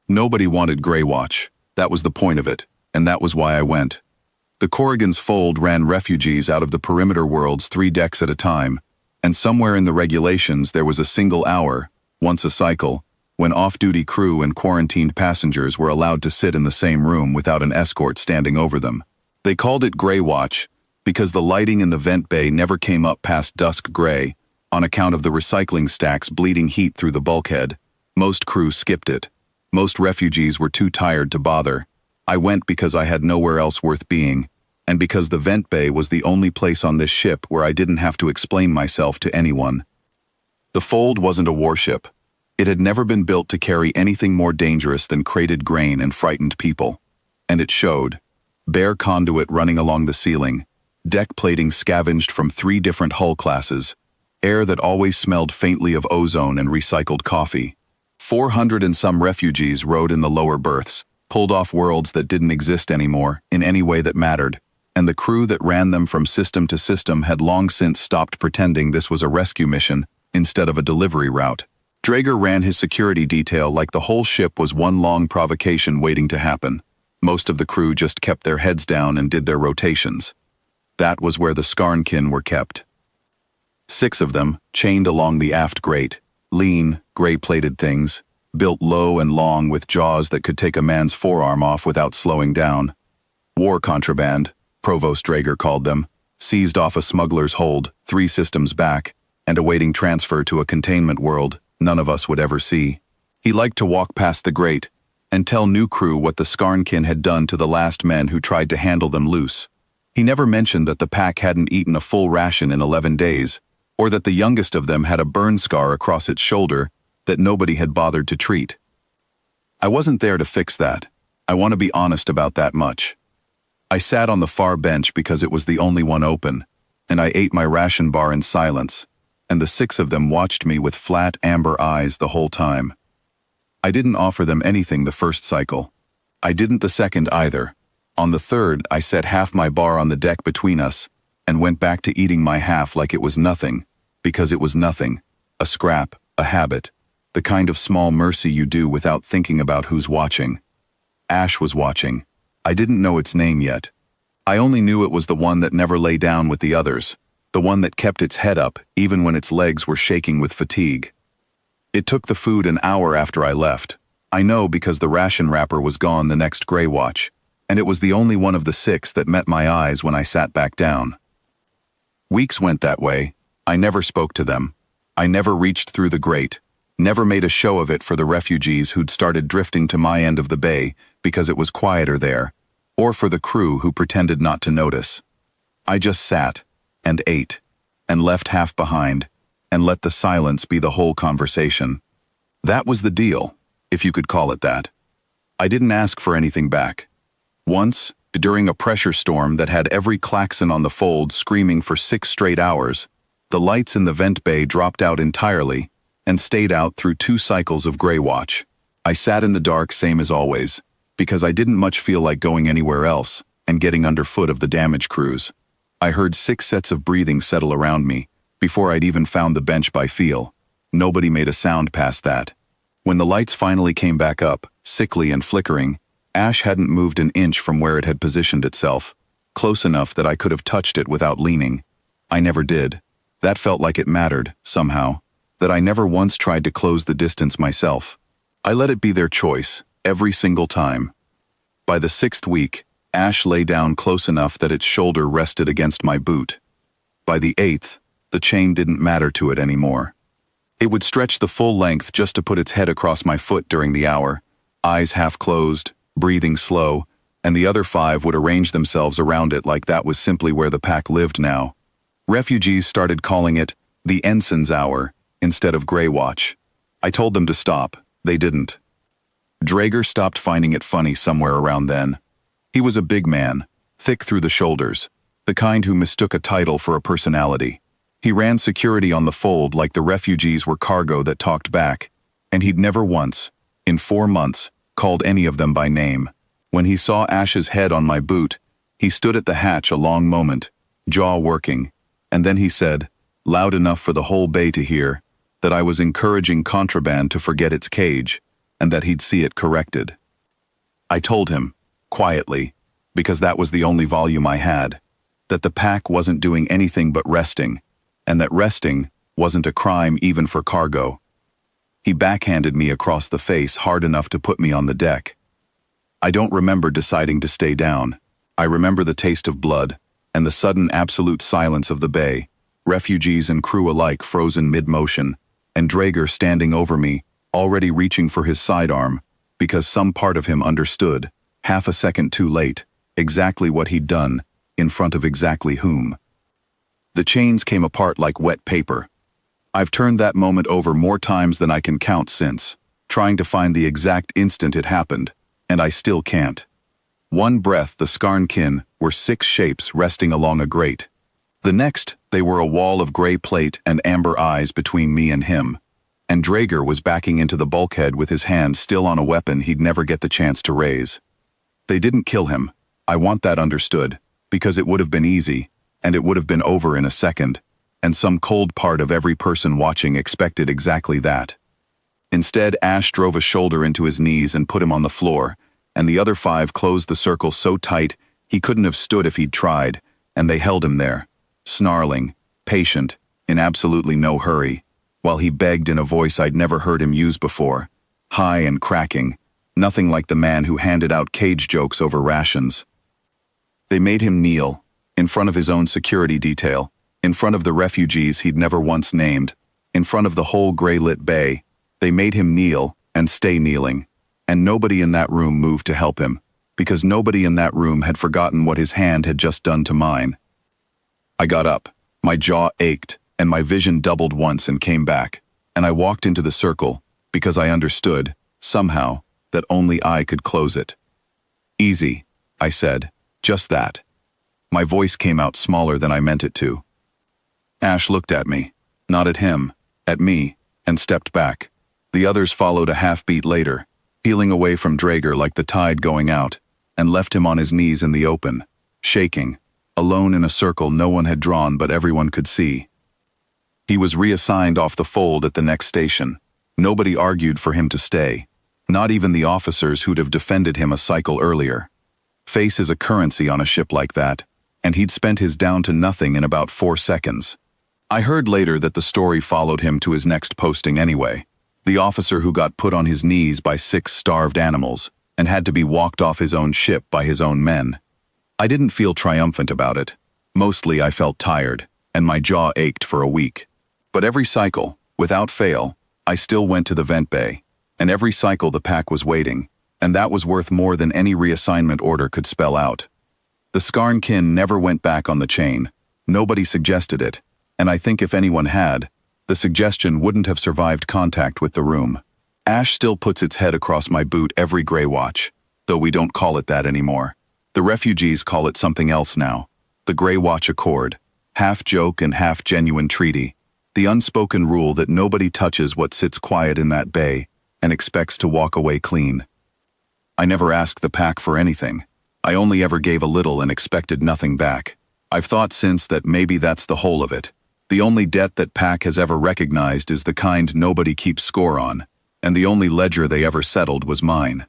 Nobody wanted Grey Watch. That was the point of it, and that was why I went. The Corrigan's fold ran refugees out of the perimeter worlds 3 decks at a time, and somewhere in the regulations there was a single hour, once a cycle, when off-duty crew and quarantined passengers were allowed to sit in the same room without an escort standing over them. They called it Grey Watch because the lighting in the vent bay never came up past dusk gray, on account of the recycling stacks bleeding heat through the bulkhead. Most crew skipped it. Most refugees were too tired to bother. I went because I had nowhere else worth being, and because the vent bay was the only place on this ship where I didn't have to explain myself to anyone. The Fold wasn't a warship. It had never been built to carry anything more dangerous than crated grain and frightened people. And it showed. Bare conduit running along the ceiling, deck plating scavenged from 3 different hull classes, air that always smelled faintly of ozone and recycled coffee. 400 and some refugees rode in the lower berths, pulled off worlds that didn't exist anymore in any way that mattered, and the crew that ran them from system to system had long since stopped pretending this was a rescue mission instead of a delivery route. Draeger ran his security detail like the whole ship was one long provocation waiting to happen. Most of the crew just kept their heads down and did their rotations. That was where the Skarnkin were kept. 6 of them, chained along the aft grate, lean, gray-plated things, built low and long with jaws that could take a man's forearm off without slowing down. War contraband, Provost Draeger called them, seized off a smuggler's hold 3 systems back, and awaiting transfer to a containment world none of us would ever see. He liked to walk past the grate and tell new crew what the Skarnkin had done to the last men who tried to handle them loose. He never mentioned that the pack hadn't eaten a full ration in 11 days, or that the youngest of them had a burn scar across its shoulder that nobody had bothered to treat. I wasn't there to fix that. I want to be honest about that much. I sat on the far bench because it was the only one open, and I ate my ration bar in silence, and the 6 of them watched me with flat amber eyes the whole time. I didn't offer them anything the first cycle. I didn't the second either. On the third, I set half my bar on the deck between us, and went back to eating my half like it was nothing, because it was nothing, a scrap, a habit, the kind of small mercy you do without thinking about who's watching. Ash was watching. I didn't know its name yet. I only knew it was the one that never lay down with the others, the one that kept its head up even when its legs were shaking with fatigue. It took the food an hour after I left. I know because the ration wrapper was gone the next Grey Watch, and it was the only one of the 6 that met my eyes when I sat back down. Weeks went that way. I never spoke to them. I never reached through the grate, never made a show of it for the refugees who'd started drifting to my end of the bay because it was quieter there, or for the crew who pretended not to notice. I just sat, and ate, and left half behind, and let the silence be the whole conversation. That was the deal, if you could call it that. I didn't ask for anything back. Once, during a pressure storm that had every klaxon on the Fold screaming for 6 straight hours, the lights in the vent bay dropped out entirely and stayed out through 2 cycles of Grey Watch. I sat in the dark same as always, because I didn't much feel like going anywhere else and getting underfoot of the damage crews. I heard 6 sets of breathing settle around me before I'd even found the bench by feel. Nobody made a sound past that. When the lights finally came back up, sickly and flickering, Ash hadn't moved an inch from where it had positioned itself, close enough that I could have touched it without leaning. I never did. That felt like it mattered, somehow, that I never once tried to close the distance myself. I let it be their choice, every single time. By the 6th week, Ash lay down close enough that its shoulder rested against my boot. By the 8th, the chain didn't matter to it anymore. It would stretch the full length just to put its head across my foot during the hour, eyes half closed, breathing slow, and the other 5 would arrange themselves around it like that was simply where the pack lived now. Refugees started calling it the Ensign's Hour instead of Grey Watch. I told them to stop. They didn't. Draeger stopped finding it funny somewhere around then. He was a big man, thick through the shoulders, the kind who mistook a title for a personality. He ran security on the Fold like the refugees were cargo that talked back, and he'd never once, in 4 months, called any of them by name. When he saw Ash's head on my boot, he stood at the hatch a long moment, jaw working, and then he said, loud enough for the whole bay to hear, that I was encouraging contraband to forget its cage, and that he'd see it corrected. I told him, quietly, because that was the only volume I had, that the pack wasn't doing anything but resting, and that resting wasn't a crime even for cargo. He backhanded me across the face hard enough to put me on the deck. I don't remember deciding to stay down. I remember the taste of blood, and the sudden absolute silence of the bay, refugees and crew alike frozen mid-motion, and Draeger standing over me, already reaching for his sidearm, because some part of him understood, half a second too late, exactly what he'd done, in front of exactly whom. The chains came apart like wet paper. I've turned that moment over more times than I can count since, trying to find the exact instant it happened, and I still can't. One breath the Skarnkin were 6 shapes resting along a grate. The next, they were a wall of gray plate and amber eyes between me and him. And Draeger was backing into the bulkhead with his hand still on a weapon he'd never get the chance to raise. They didn't kill him. I want that understood, because it would have been easy, and it would have been over in a second, and some cold part of every person watching expected exactly that. Instead, Ash drove a shoulder into his knees and put him on the floor, and the other 5 closed the circle so tight he couldn't have stood if he'd tried, and they held him there, snarling, patient, in absolutely no hurry, while he begged in a voice I'd never heard him use before, high and cracking, nothing like the man who handed out cage jokes over rations. They made him kneel, in front of his own security detail, in front of the refugees he'd never once named, in front of the whole gray-lit bay. They made him kneel and stay kneeling, and nobody in that room moved to help him, because nobody in that room had forgotten what his hand had just done to mine. I got up, my jaw ached, and my vision doubled once and came back, and I walked into the circle, because I understood, somehow, that only I could close it. Easy, I said, just that. My voice came out smaller than I meant it to. Ash looked at me, not at him, at me, and stepped back. The others followed a half-beat later, peeling away from Draeger like the tide going out, and left him on his knees in the open, shaking, alone in a circle no one had drawn but everyone could see. He was reassigned off the fold at the next station. Nobody argued for him to stay, not even the officers who'd have defended him a cycle earlier. Face is a currency on a ship like that, and he'd spent his down to nothing in about 4 seconds. I heard later that the story followed him to his next posting anyway. The officer who got put on his knees by 6 starved animals and had to be walked off his own ship by his own men. I didn't feel triumphant about it. Mostly I felt tired, and my jaw ached for a week. But every cycle, without fail, I still went to the vent bay, and every cycle the pack was waiting, and that was worth more than any reassignment order could spell out. The Skarnkin never went back on the chain. Nobody suggested it, and I think if anyone had, the suggestion wouldn't have survived contact with the room. Ash still puts its head across my boot every Grey Watch, though we don't call it that anymore. The refugees call it something else now. The Grey Watch Accord, half joke and half genuine treaty. The unspoken rule that nobody touches what sits quiet in that bay and expects to walk away clean. I never asked the pack for anything. I only ever gave a little and expected nothing back. I've thought since that maybe that's the whole of it. The only debt that pack has ever recognized is the kind nobody keeps score on, and the only ledger they ever settled was mine.